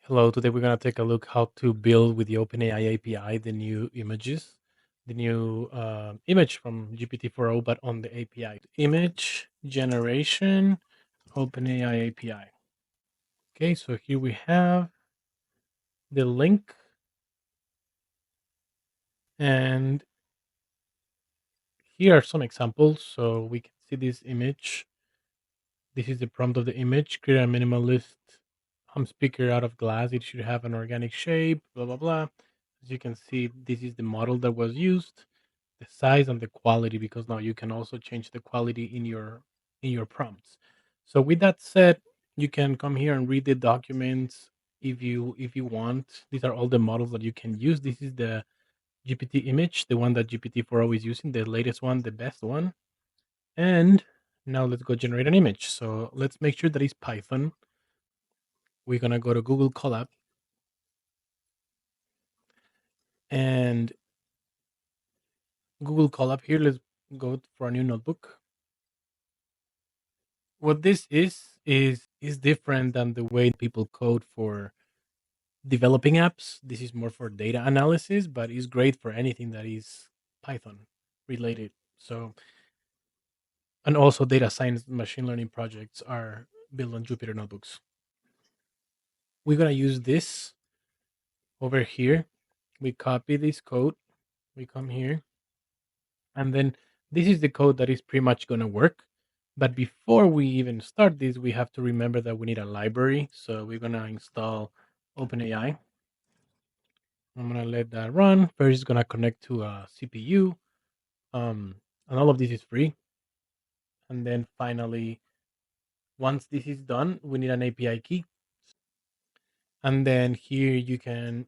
Hello, today we're going to take a look how to build with the OpenAI API the new images, the new image from GPT-4o, but on the API. Image generation, OpenAI API. Okay, so here we have the link, and here are some examples. So we can see this image. This is the prompt of the image. Create a minimalist home speaker out of glass. It should have an organic shape, blah, blah, blah. As you can see, this is the model that was used, the size and the quality, because now you can also change the quality in your prompts. So with that said, you can come here and read the documents if you want. These are all the models that you can use. This is the GPT image, the one that GPT-4o is using, the latest one, the best one. And now let's go generate an image. So let's make sure that it's Python. We're gonna go to Google Colab and Google Colab here. Let's go for a new notebook. What this is different than the way people code for developing apps. This is more for data analysis, but it's great for anything that is Python related. So, and also data science machine learning projects are built on Jupyter Notebooks. We're gonna use this over here. We copy this code, we come here, and then this is the code that is pretty much gonna work. But before we even start this, we have to remember that we need a library. So we're gonna install OpenAI. I'm gonna let that run. First, it's gonna connect to a CPU, and all of this is free. And then finally, once this is done, we need an API key. And then here you can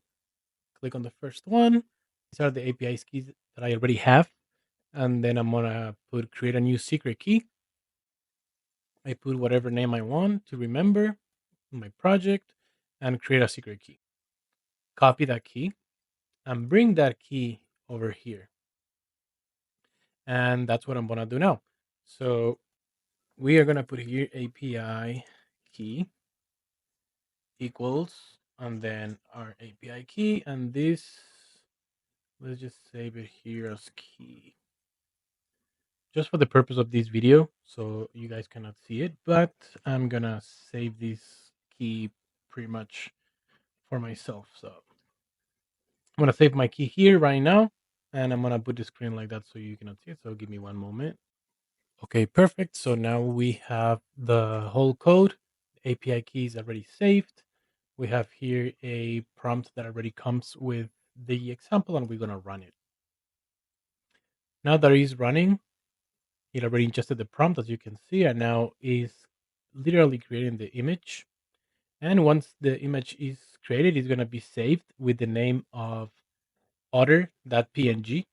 click on the first one. These are the API keys that I already have. And then I'm gonna put create a new secret key. I put whatever name I want to remember my project and create a secret key. Copy that key and bring that key over here. And that's what I'm gonna do now. So we are gonna put here API key equals and then our API key, and this, let's just save it here as key. Just for the purpose of this video, so you guys cannot see it, but I'm gonna save this key pretty much for myself. So I'm gonna save my key here right now, and I'm gonna put the screen like that so you cannot see it. So give me one moment. Okay, perfect. So now we have the whole code. The API key is already saved. We have here a prompt that already comes with the example, and we're gonna run it. Now that it is running, it already ingested the prompt, as you can see, and now is literally creating the image. And once the image is created, it's gonna be saved with the name of otter.png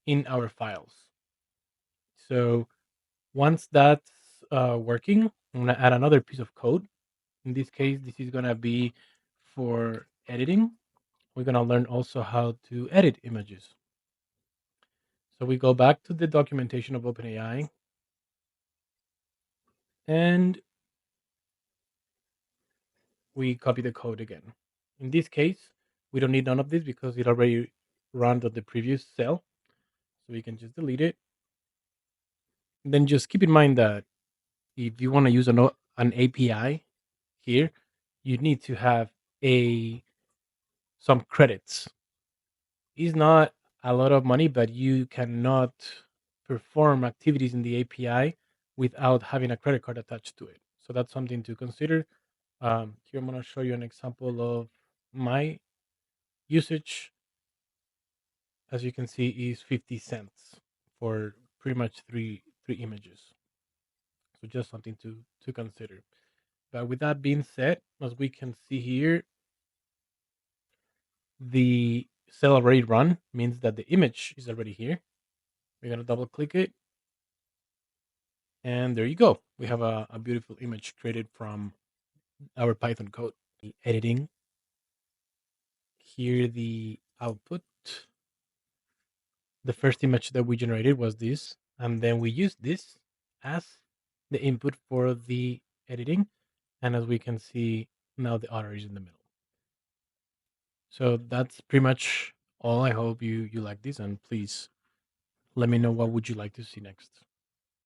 in our files. So once that's working, I'm gonna add another piece of code. In this case, this is gonna be for editing. We're gonna learn also how to edit images. So we go back to the documentation of OpenAI and we copy the code again. In this case, we don't need none of this because it already ran on the previous cell. So we can just delete it. And then just keep in mind that if you want to use an API here, you need to have a some credits. It's not a lot of money, but you cannot perform activities in the API without having a credit card attached to it. So that's something to consider. Here I'm going to show you an example of my usage. As you can see, is 50 cents for pretty much three images. So just something to consider. But with that being said, as we can see here, the cell already run means that the image is already here. We're going to double click it. And there you go. We have a beautiful image created from our Python code. The editing, here the output. The first image that we generated was this. And then we used this as the input for the editing. And as we can see, now the otter is in the middle. So that's pretty much all. I hope you like this, and please let me know what would you like to see next.